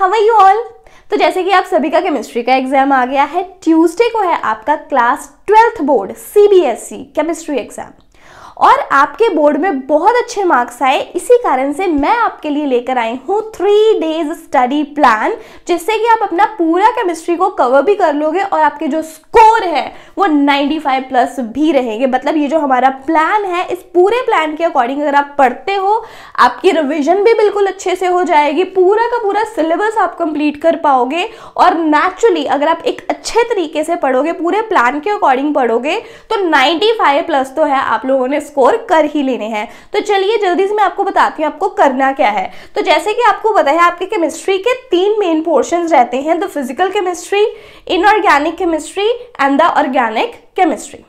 How are you all. तो जैसे कि आप सभी का केमिस्ट्री का एग्जाम आ गया है, ट्यूसडे को है आपका class 12th board CBSE chemistry exam और आपके बोर्ड में बहुत अच्छे मार्क्स आए। इसी कारण से मैं आपके लिए लेकर आई हूँ 3 डेज स्टडी प्लान, जिससे कि आप अपना पूरा केमिस्ट्री को कवर भी कर लोगे और आपके जो स्कोर है वो 95 प्लस भी रहेंगे। मतलब ये जो हमारा प्लान है, इस पूरे प्लान के अकॉर्डिंग अगर आप पढ़ते हो, आपकी रिविजन भी बिल्कुल अच्छे से हो जाएगी, पूरा का पूरा सिलेबस आप कंप्लीट कर पाओगे और नेचुरली अगर आप एक अच्छे तरीके से पढ़ोगे, पूरे प्लान के अकॉर्डिंग पढ़ोगे, तो 95 प्लस तो है आप लोगों ने स्कोर कर ही लेने हैं। तो चलिए जल्दी से मैं आपको बताती हूँ आपको करना क्या है। तो जैसे कि आपको पता है, आपके केमिस्ट्री के 3 मेन पोर्शंस रहते हैं, the physical chemistry, inorganic chemistry and the organic chemistry.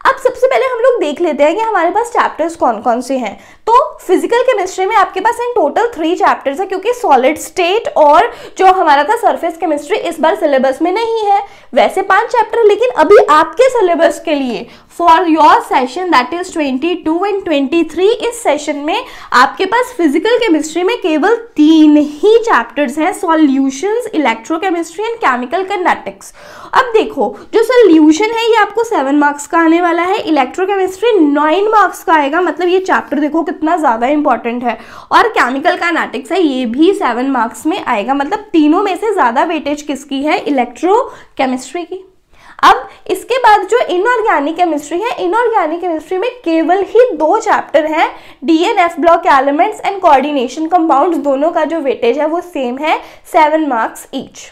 अब सबसे पहले हम लोग देख लेते हैं कि हमारे पास चैप्टर्स कौन कौन से हैं। तो फिजिकल केमिस्ट्री में आपके पास इन टोटल 3 चैप्टर्स है, क्योंकि सॉलिड स्टेट और जो हमारा था सरफेस केमिस्ट्री इस बार सिलेबस में नहीं है। वैसे 5 चैप्टर, लेकिन अभी आपके सिलेबस के लिए for your session that is 22 and 23, इस सेशन में आपके पास फिजिकल केमिस्ट्री में केवल 3 ही चैप्टर्स हैं, solutions, electrochemistry and chemical kinetics. अब देखो, जो सॉल्यूशन है ये आपको 7 मार्क्स का आने वाला है, इलेक्ट्रोकेमिस्ट्री 9 मार्क्स का आएगा। मतलब ये चैप्टर देखो कितना ज्यादा इंपॉर्टेंट है। और केमिकल काइनेटिक्स है, ये भी 7 मार्क्स में आएगा। मतलब तीनों में से ज्यादा वेटेज किसकी है? इलेक्ट्रोकेमिस्ट्री की। अब इसके बाद जो इनऑर्गेनिक केमिस्ट्री है, इनऑर्गेनिक केमिस्ट्री में केवल ही 2 चैप्टर हैं, DNF block elements and coordination compounds. दोनों का जो वेटेज है वो सेम है, 7 मार्क्स ईच।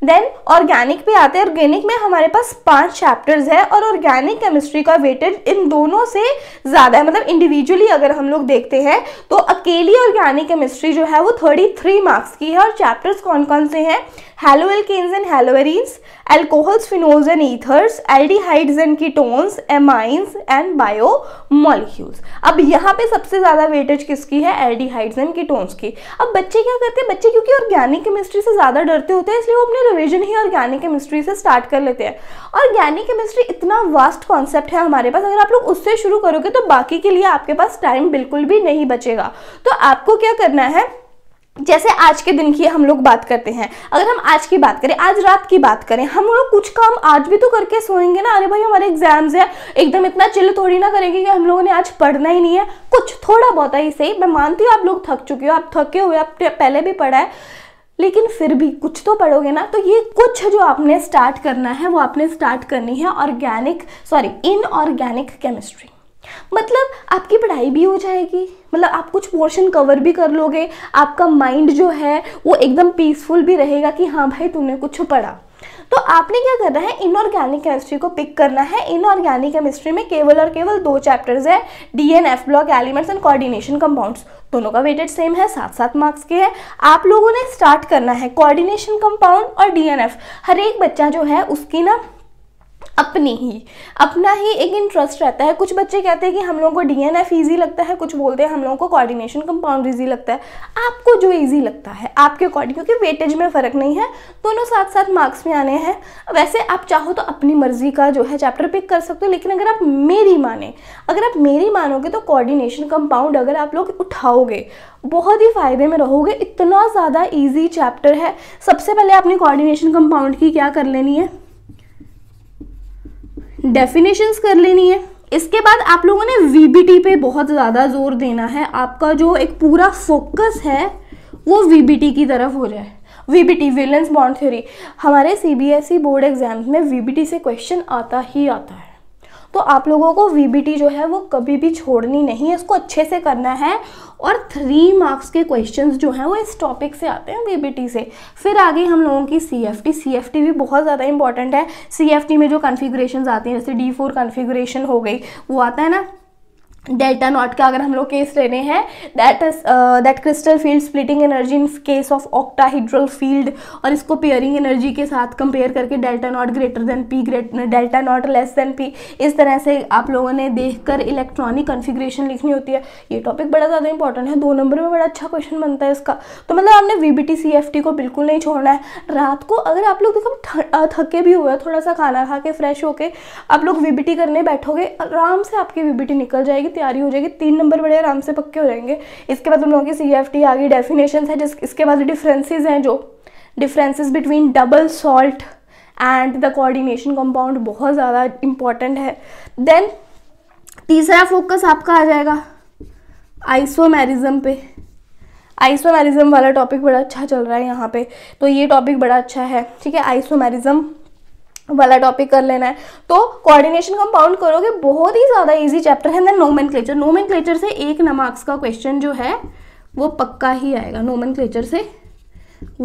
देन ऑर्गेनिक पे आते हैं। ऑर्गेनिक में हमारे पास 5 चैप्टर्स है और ऑर्गेनिक केमिस्ट्री का वेटेज इन दोनों से ज्यादा है। मतलब इंडिविजुअली अगर हम लोग देखते हैं तो अकेली ऑर्गेनिक केमिस्ट्री जो है वो 33 मार्क्स की है। और चैप्टर्स कौन कौन से हैं? Haloalkanes and haloarenes, alcohols, phenols and ethers, aldehydes and ketones, amines and biomolecules. अब यहाँ पे सबसे ज्यादा वेटेज किसकी है? एल्डिहाइड्स एंड कीटोन्स की। अब बच्चे क्या करते हैं? बच्चे क्योंकि ऑर्गेनिक केमिस्ट्री से ज्यादा डरते होते हैं, इसलिए वो अपने रिवीजन ही ऑर्गेनिक केमिस्ट्री से स्टार्ट कर लेते हैं। ऑर्गेनिक केमिस्ट्री इतना वास्ट कॉन्सेप्ट है हमारे पास, अगर आप लोग उससे शुरू करोगे तो बाकी के लिए आपके पास टाइम बिल्कुल भी नहीं बचेगा। तो आपको क्या करना है, जैसे आज के दिन की हम लोग बात करते हैं, अगर हम आज की बात करें, आज रात की बात करें, हम लोग कुछ काम आज भी तो करके सोएंगे ना। अरे भाई हमारे एग्जाम्स है, एकदम इतना चिल थोड़ी ना करेंगे कि हम लोगों ने आज पढ़ना ही नहीं है। कुछ थोड़ा बहुत ही सही, मैं मानती हूँ आप लोग थक चुके हो, आप थके हुए, आप पहले भी पढ़ा है, लेकिन फिर भी कुछ तो पढ़ोगे ना। तो ये कुछ जो आपने स्टार्ट करना है वो आपने स्टार्ट करनी है इनऑर्गेनिक केमिस्ट्री। मतलब आपकी पढ़ाई भी हो जाएगी, मतलब आप कुछ पोर्शन कवर भी कर लोगे, आपका माइंड जो है वो एकदम पीसफुल भी रहेगा कि हाँ भाई तूने कुछ पढ़ा। तो आपने क्या करना है, इनऑर्गेनिक केमिस्ट्री को पिक करना है। इनऑर्गेनिक केमिस्ट्री में केवल और केवल 2 चैप्टर्स है, DNF block elements and coordination compounds. दोनों का वेटेज सेम है, 7-7 मार्क्स के है। आप लोगों ने स्टार्ट करना है कोऑर्डिनेशन कंपाउंड और डीएनएफ। हर एक बच्चा जो है उसकी ना अपना ही एक इंटरेस्ट रहता है। कुछ बच्चे कहते हैं कि हम लोगों को डीएनएफ इजी लगता है, कुछ बोलते हैं हम लोगों को कोऑर्डिनेशन कंपाउंड इजी लगता है। आपको जो इजी लगता है आपके अकॉर्डिंग, क्योंकि वेटेज में फर्क नहीं है, दोनों 7-7 मार्क्स में आने हैं। वैसे आप चाहो तो अपनी मर्जी का जो है चैप्टर पिक कर सकते हो, लेकिन अगर आप मेरी मानोगे तो कोऑर्डिनेशन कंपाउंड अगर आप लोग उठाओगे बहुत ही फायदे में रहोगे। इतना ज़्यादा ईजी चैप्टर है। सबसे पहले आपने कोऑर्डिनेशन कंपाउंड की क्या कर लेनी है? डेफिनेशंस कर लेनी है। इसके बाद आप लोगों ने वीबीटी पे बहुत ज़्यादा जोर देना है। आपका जो एक पूरा फोकस है वो वीबीटी की तरफ हो जाए। वीबीटी, वैलेंस बॉन्ड थ्योरी, हमारे सीबीएसई बोर्ड एग्जाम्स में वीबीटी से क्वेश्चन आता ही आता है। तो आप लोगों को वीबीटी जो है वो कभी भी छोड़नी नहीं है, इसको अच्छे से करना है। और 3 मार्क्स के क्वेश्चंस जो हैं वो इस टॉपिक से आते हैं, वीबीटी से। फिर आगे हम लोगों की सीएफटी भी बहुत ज़्यादा इंपॉर्टेंट है। सीएफटी में जो कॉन्फ़िगरेशंस आती हैं, जैसे D4 कॉन्फ़िगरेशन हो गई, वो आता है ना। डेल्टा नॉट का अगर हम लोग केस ले रहे हैं, that crystal field splitting energy in case of octahedral field, और इसको पेयरिंग एनर्जी के साथ कंपेयर करके delta not greater than P, delta not less than P, इस तरह से आप लोगों ने देखकर इलेक्ट्रॉनिक कॉन्फ़िगरेशन लिखनी होती है। ये टॉपिक बड़ा ज़्यादा इंपॉर्टेंट है, 2 नंबर में बड़ा अच्छा क्वेश्चन बनता है इसका। तो मतलब आपने वीबीटी सीएफटी को बिल्कुल नहीं छोड़ना है। रात को अगर आप लोग देखो थके भी हुए, थोड़ा सा खाना खा के फ्रेश होके आप लोग वीबीटी करने बैठोगे, आराम से आपकी वीबीटी निकल जाएगी। तैयारी हो जाएगी, 3 नंबर बड़े आराम से पक्के हो जाएंगे। इसके बाद तुम लोगों की CFT आ गई, डेफिनेशन है, इसके बाद डिफरेंसेस हैं, जो differences between double salt and the coordination compound बहुत ज़्यादा इंपॉर्टेंट है। देन तीसरा फोकस आपका आ जाएगा आइसोमेरिज्म पे। आइसोमेरिज्म वाला टॉपिक बड़ा अच्छा चल रहा है यहाँ पे, तो ये टॉपिक बड़ा अच्छा है, ठीक है। आइसोमेरिज्म वाला टॉपिक कर लेना है। तो कोऑर्डिनेशन कंपाउंड करोगे, बहुत ही ज़्यादा इजी चैप्टर है। देन नोमेनक्लेचर, नोमेनक्लेचर से 1 मार्क्स का क्वेश्चन जो है वो पक्का ही आएगा। नोमेनक्लेचर से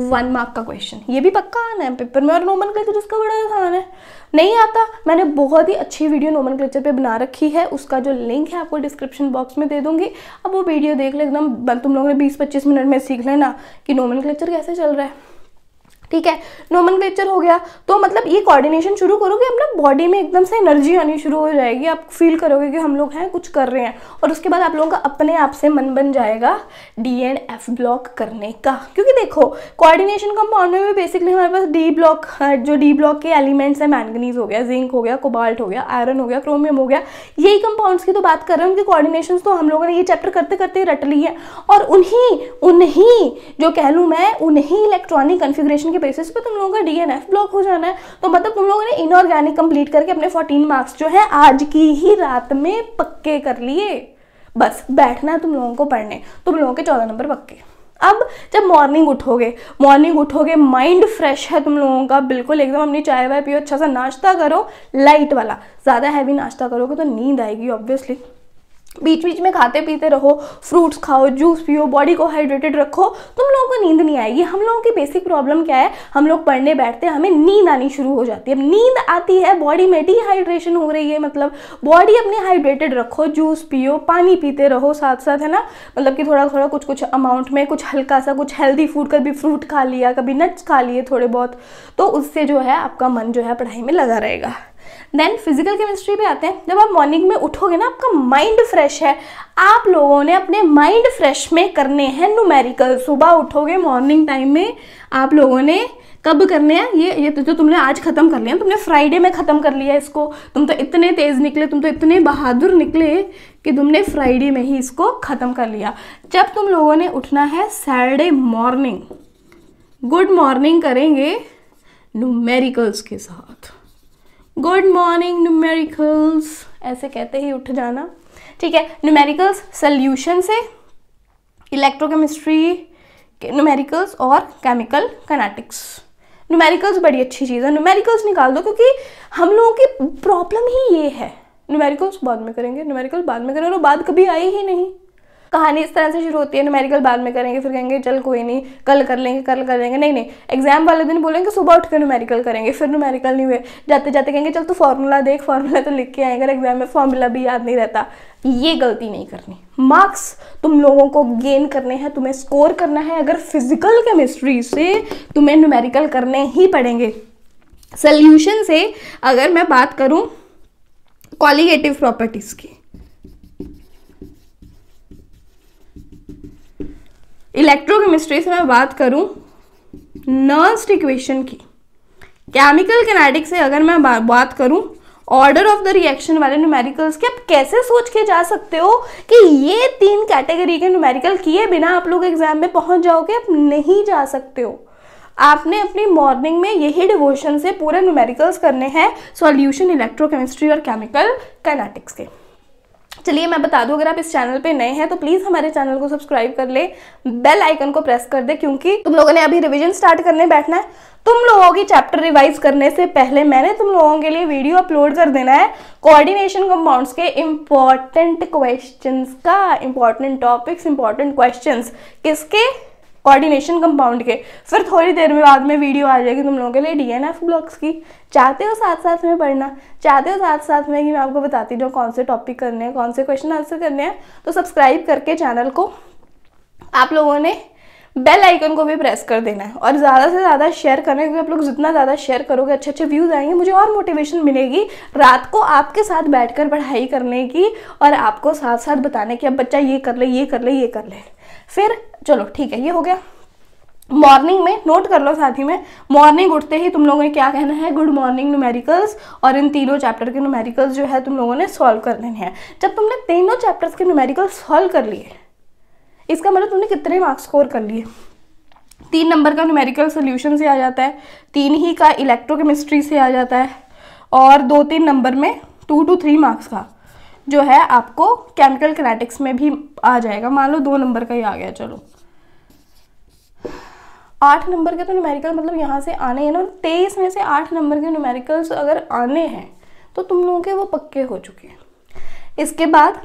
1 मार्क का क्वेश्चन, ये भी पक्का आना है पेपर में। और नोमेनक्लेचर इसका बड़ा आसान है, नहीं आता, मैंने बहुत ही अच्छी वीडियो नोमेनक्लेचर पे बना रखी है, उसका जो लिंक है आपको डिस्क्रिप्शन बॉक्स में दे दूंगी। अब वो वीडियो देख ले, एकदम तुम लोगों ने 20-25 मिनट में सीख लेना कि नोमेनक्लेचर कैसे चल रहा है, ठीक है। नोमेनक्लेचर हो गया, तो मतलब ये कोऑर्डिनेशन शुरू करोगे, अपना बॉडी में एकदम से एनर्जी आनी शुरू हो जाएगी, आप फील करोगे कि हम लोग हैं, कुछ कर रहे हैं। और उसके बाद आप लोगों का अपने आप से मन बन जाएगा D एंड F ब्लॉक करने का। क्योंकि देखो कोऑर्डिनेशन कंपाउंड में भी बेसिकली हमारे पास D ब्लॉक, जो D ब्लॉक के एलिमेंट्स हैं, मैंगनीज हो गया, जिंक हो गया, कोबाल्ट हो गया, आयरन हो गया, क्रोमियम हो गया, यही कंपाउंड्स की तो बात कर रहे हैं। उनके कोऑर्डिनेशंस तो हम लोगों ने ये चैप्टर करते करते रट ली है, और उन्हीं जो कह लूँ मैं, उन्हीं इलेक्ट्रॉनिक कन्फिग्रेशन के बेसिस पे तुम लोगों का D एंड F ब्लॉक हो जाना है। तो मतलब तुम लोगों ने इनऑर्गेनिक कंप्लीट करके अपने 14 मार्क्स जो है आज की ही रात में पक्के कर लिए। बस बैठना है तुम लोगों को पढ़ने, तुम लोगों के 14 नंबर पक्के। अब जब मॉर्निंग उठोगे, माइंड फ्रेश है तुम लोगों का बिल्कुल एकदम, अपनी चाय वाय पियो, अच्छा सा नाश्ता करो, लाइट वाला। ज़्यादा हैवी नाश्ता करोगे तो नींद आएगी ऑब्वियसली। बीच बीच में खाते पीते रहो, फ्रूट्स खाओ, जूस पियो, बॉडी को हाइड्रेटेड रखो, तुम लोगों को नींद नहीं आएगी। हम लोगों की बेसिक प्रॉब्लम क्या है, हम लोग पढ़ने बैठते हैं, हमें नींद आनी शुरू हो जाती है। अब नींद आती है, बॉडी में डिहाइड्रेशन हो रही है, मतलब बॉडी अपनी हाइड्रेटेड रखो, जूस पियो, पानी पीते रहो साथ साथ, है ना। मतलब कि थोड़ा थोड़ा कुछ अमाउंट में, कुछ हल्का सा, कुछ हेल्दी फूड, कभी फ्रूट खा लिया, कभी नट्स खा लिए थोड़े बहुत, तो उससे जो है आपका मन जो है पढ़ाई में लगा रहेगा। देन फिजिकल केमिस्ट्री पे आते हैं। जब आप मॉर्निंग में उठोगे ना, आपका माइंड फ्रेश है, आप लोगों ने अपने माइंड फ्रेश में करने हैं न्यूमेरिकल। सुबह उठोगे मॉर्निंग टाइम में, आप लोगों ने कब करने हैं ये तो तुमने आज खत्म कर लिया, तुमने फ्राइडे में खत्म कर लिया इसको। तुम तो इतने तेज निकले, तुम तो इतने बहादुर निकले कि तुमने फ्राइडे में ही इसको खत्म कर लिया। जब तुम लोगों ने उठना है सैटरडे मॉर्निंग, गुड मॉर्निंग करेंगे न्यूमेरिकल्स के साथ। गुड मॉर्निंग न्यूमेरिकल्स, ऐसे कहते ही उठ जाना, ठीक है। न्यूमेरिकल्स सॉल्यूशन से, इलेक्ट्रोकेमिस्ट्री न्यूमेरिकल्स और केमिकल काइनेटिक्स। न्यूमेरिकल्स बड़ी अच्छी चीज़ है, न्यूमेरिकल्स निकाल दो, क्योंकि हम लोगों की प्रॉब्लम ही ये है। न्यूमेरिकल्स बाद में करेंगे, न्यूमेरिकल बाद में करेंगे, और बाद कभी आई ही नहीं। कहानी इस तरह से शुरू होती है, न्यूमेरिकल बाद में करेंगे, फिर कहेंगे चल कोई नहीं कल कर लेंगे, नहीं, एग्जाम वाले दिन बोलेंगे सुबह उठ कर न्यूमेरिकल करेंगे, फिर न्यूमेरिकल नहीं हुए, जाते जाते कहेंगे चल तू फॉर्मूला देख, फॉर्मूला तो लिख के आएगा, अगर एग्जाम में फॉर्मूला भी याद नहीं रहता। ये गलती नहीं करनी। मार्क्स तुम लोगों को गेन करने हैं, तुम्हें स्कोर करना है, अगर फिजिकल केमिस्ट्री से तुम्हें न्यूमेरिकल करने ही पड़ेंगे। सोल्यूशन से अगर मैं बात करूं क्वालिटेटिव प्रॉपर्टीज की, इलेक्ट्रोकेमिस्ट्री से मैं बात करूं नर्स्ट इक्वेशन की, केमिकल किनेटिक्स से अगर मैं बात करूं ऑर्डर ऑफ द रिएक्शन वाले न्यूमेरिकल्स के, आप कैसे सोच के जा सकते हो कि ये 3 कैटेगरी के न्यूमेरिकल किए बिना आप लोग एग्जाम में पहुंच जाओगे? आप नहीं जा सकते हो। आपने अपनी मॉर्निंग में यही डिवोशन से पूरे न्यूमेरिकल्स करने हैं, सॉल्यूशन इलेक्ट्रोकेमिस्ट्री और केमिकल काइनेटिक्स के। चलिए मैं बता दूं, अगर आप इस चैनल पे नए हैं तो प्लीज हमारे चैनल को सब्सक्राइब कर ले, बेल आइकन को प्रेस कर दे, क्योंकि तुम लोगों ने अभी रिवीजन स्टार्ट करने बैठना है। तुम लोगों की चैप्टर रिवाइज करने से पहले मैंने तुम लोगों के लिए वीडियो अपलोड कर देना है कोऑर्डिनेशन कंपाउंड्स के इंपॉर्टेंट क्वेश्चंस का, इंपॉर्टेंट टॉपिक्स, इंपॉर्टेंट क्वेश्चंस किसके, कोऑर्डिनेशन कंपाउंड के। फिर थोड़ी देर में बाद में वीडियो आ जाएगी तुम लोगों के लिए DNF ब्लॉक्स की। चाहते हो साथ साथ में पढ़ना, चाहते हो साथ साथ में कि मैं आपको बताती जाऊँ कौन से टॉपिक करने हैं, कौन से क्वेश्चन आंसर करने हैं, तो सब्सक्राइब करके चैनल को आप लोगों ने बेल आइकन को भी प्रेस कर देना है, और ज़्यादा से ज़्यादा शेयर करना है, क्योंकि आप लोग जितना ज़्यादा शेयर करोगे अच्छे अच्छे व्यूज़ आएंगे, मुझे और मोटिवेशन मिलेगी रात को आपके साथ बैठकर पढ़ाई करने की, और आपको साथ साथ बताने की अब बच्चा ये कर ले, ये कर ले, ये कर ले। फिर चलो ठीक है, ये हो गया। मॉर्निंग में नोट कर लो साथ ही में, मॉर्निंग उठते ही तुम लोगों ने क्या कहना है, गुड मॉर्निंग न्यूमेरिकल्स, और इन तीनों चैप्टर के न्यूमेरिकल्स जो है तुम लोगों ने सॉल्व कर लेने हैं। जब तुमने तीनों चैप्टर्स के न्यूमेरिकल्स सॉल्व कर लिए, इसका मतलब तुमने कितने मार्क्स स्कोर कर लिए, 3 नंबर का न्यूमेरिकल सोल्यूशन से आ जाता है, 3 ही का इलेक्ट्रोकेमिस्ट्री से आ जाता है, और 2-3 नंबर में 2 to 3 मार्क्स का जो है आपको केमिकल किनेटिक्स में भी आ जाएगा। मान लो 2 नंबर का ही आ गया, चलो 8 नंबर के तो न्यूमेरिकल मतलब यहाँ से आने हैं ना, 23 में से 8 नंबर के न्यूमेरिकल्स अगर आने हैं तो तुम लोगों के वो पक्के हो चुके हैं। इसके बाद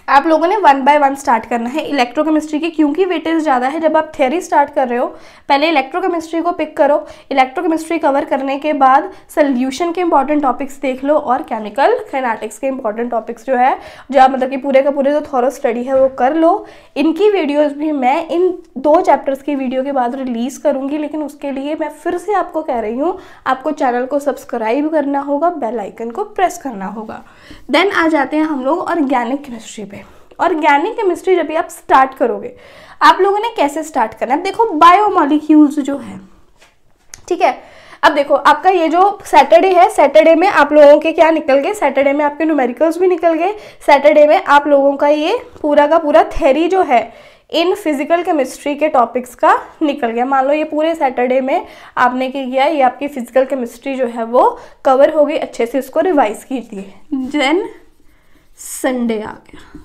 आप लोगों ने 1 by 1 स्टार्ट करना है इलेक्ट्रोकेमिस्ट्री की, क्योंकि वेटेज ज़्यादा है। जब आप थ्योरी स्टार्ट कर रहे हो, पहले इलेक्ट्रोकेमिस्ट्री को पिक करो, इलेक्ट्रोकेमिस्ट्री कवर करने के बाद सोल्यूशन के इंपॉर्टेंट टॉपिक्स देख लो, और केमिकल काइनेटिक्स के इंपॉर्टेंट टॉपिक्स जो है, जो आप मतलब कि पूरे का पूरे जो थॉरो स्टडी है वो कर लो। इनकी वीडियोज़ भी मैं इन 2 चैप्टर्स की वीडियो के बाद रिलीज़ करूँगी, लेकिन उसके लिए मैं फिर से आपको कह रही हूँ, आपको चैनल को सब्सक्राइब करना होगा, बेल आइकन को प्रेस करना होगा। देन आ जाते हैं हम लोग ऑर्गेनिक केमिस्ट्री पे। ऑर्गेनिक केमिस्ट्री जब भी आप स्टार्ट करोगे, आप लोगों ने कैसे स्टार्ट करना है, देखो बायोमॉलिक्यूल्स जो है, ठीक है। अब देखो आपका ये जो सैटरडे है, सैटरडे में आप लोगों के क्या निकल गए, सैटरडे में आपके न्यूमेरिकल्स भी निकल गए, सैटरडे में आप लोगों का ये पूरा का पूरा थ्योरी जो है इन फिजिकल केमिस्ट्री के टॉपिक्स का निकल गया। मान लो ये पूरे सैटरडे में आपने क्या किया, ये आपकी फिजिकल केमिस्ट्री जो है वो कवर हो गई, अच्छे से इसको रिवाइज कीजिए। देन संडे आ गया,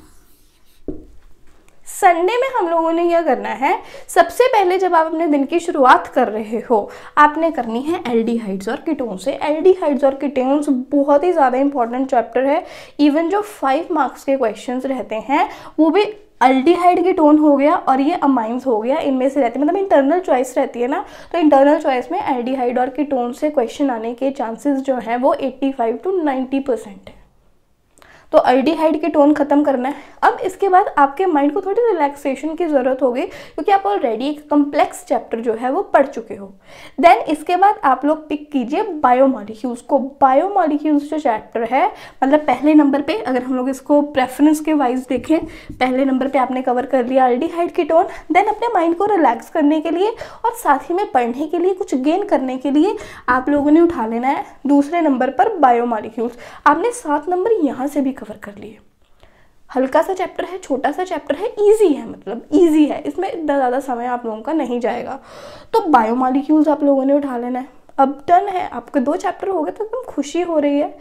संडे में हम लोगों ने क्या करना है, सबसे पहले जब आप अपने दिन की शुरुआत कर रहे हो, आपने करनी है एल्डिहाइड्स और कीटोन्स से। एल्डिहाइड्स और कीटोन्स बहुत ही ज़्यादा इंपॉर्टेंट चैप्टर है। इवन जो 5 मार्क्स के क्वेश्चंस रहते हैं वो भी एल्डिहाइड कीटोन हो गया और ये अमाइंस हो गया, इनमें से रहती है, मतलब इंटरनल चॉइस रहती है ना, तो इंटरनल चॉइस में एल्डिहाइड और कीटोन से क्वेश्चन आने के चांसेस जो हैं वो 85 to 90% है। तो एल्डिहाइड के टोन खत्म करना है। अब इसके बाद आपके माइंड को थोड़ी रिलैक्सेशन की ज़रूरत होगी, क्योंकि आप ऑलरेडी एक कम्प्लेक्स चैप्टर जो है वो पढ़ चुके हो। देन इसके बाद आप लोग पिक कीजिए बायोमॉलिक्यूल्स को। बायोमॉलिक्यूल्स जो चैप्टर है, मतलब पहले नंबर पे अगर हम लोग इसको प्रेफरेंस के वाइज देखें, पहले नंबर पे आपने कवर कर लिया एल्डिहाइड की टोन। देन अपने माइंड को रिलैक्स करने के लिए और साथ ही में पढ़ने के लिए, कुछ गेन करने के लिए आप लोगों ने उठा लेना है दूसरे नंबर पर बायोमॉलिक्यूल्स। आपने 7 नंबर यहाँ से भी कवर कर लिए। हल्का सा चैप्टर है, छोटा सा चैप्टर है, इजी है, मतलब इजी है, इसमें इतना ज़्यादा समय आप लोगों का नहीं जाएगा। तो बायोमॉलिक्यूल्स आप लोगों ने उठा लेना है। अब डन है, आपके 2 चैप्टर हो गए तो एकदम खुशी हो रही है।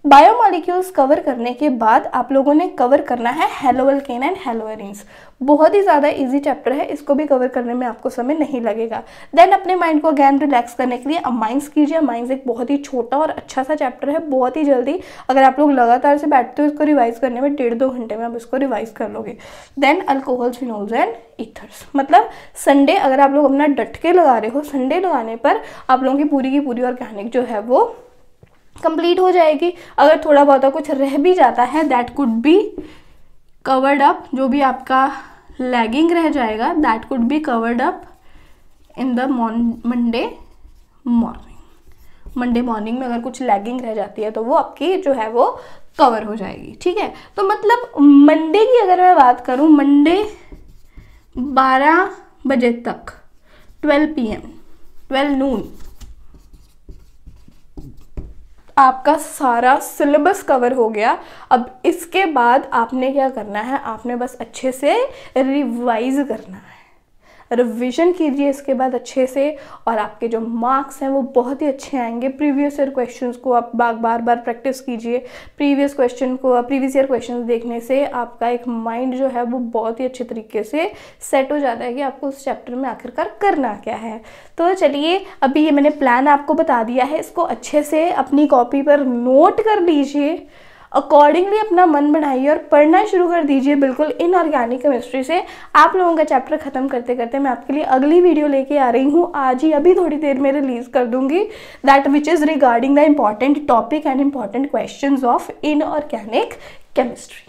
बायोमॉलिक्यूल्स कवर करने के बाद आप लोगों ने कवर करना है हेलोअल्केन एंड हेलोएरीन्स। बहुत ही ज़्यादा इजी चैप्टर है, इसको भी कवर करने में आपको समय नहीं लगेगा। देन अपने माइंड को अगैन रिलैक्स करने के लिए अमाइंस कीजिए। अमाइंस एक बहुत ही छोटा और अच्छा सा चैप्टर है, बहुत ही जल्दी अगर आप लोग लगातार से बैठते हो इसको रिवाइज करने में 1.5-2 घंटे में आप इसको रिवाइज कर लोगे। Then alcohols, phenols and ethers, मतलब संडे अगर आप लोग अपना डट के लगा रहे हो, संडे लगाने पर आप लोगों की पूरी ऑर्गेनिक जो है वो कंप्लीट हो जाएगी। अगर थोड़ा बहुत कुछ रह भी जाता है, that could be covered up, जो भी आपका लैगिंग रह जाएगा that could be covered up in the Monday morning. Monday morning में अगर कुछ लैगिंग रह जाती है तो वो आपकी जो है वो कवर हो जाएगी, ठीक है। तो मतलब मंडे की अगर मैं बात करूं, मंडे 12 बजे तक 12 PM 12 नून आपका सारा सिलेबस कवर हो गया। अब इसके बाद आपने क्या करना है, आपने बस अच्छे से रिवाइज करना है, रिवीजन कीजिए इसके बाद अच्छे से, और आपके जो मार्क्स हैं वो बहुत ही अच्छे आएंगे। प्रीवियस ईयर क्वेश्चंस को आप बार बार प्रैक्टिस कीजिए। प्रीवियस ईयर क्वेश्चंस देखने से आपका एक माइंड जो है वो बहुत ही अच्छे तरीके से सेट हो जाता है कि आपको उस चैप्टर में आखिरकार करना क्या है। तो चलिए, अभी ये मैंने प्लान आपको बता दिया है, इसको अच्छे से अपनी कॉपी पर नोट कर लीजिए, अकॉर्डिंगली अपना मन बनाइए और पढ़ना शुरू कर दीजिए बिल्कुल इनऑर्गेनिक केमिस्ट्री से। आप लोगों का चैप्टर खत्म करते करते मैं आपके लिए अगली वीडियो लेके आ रही हूँ, आज ही अभी थोड़ी देर में रिलीज कर दूंगी, that which is regarding the important topic and important questions of inorganic chemistry.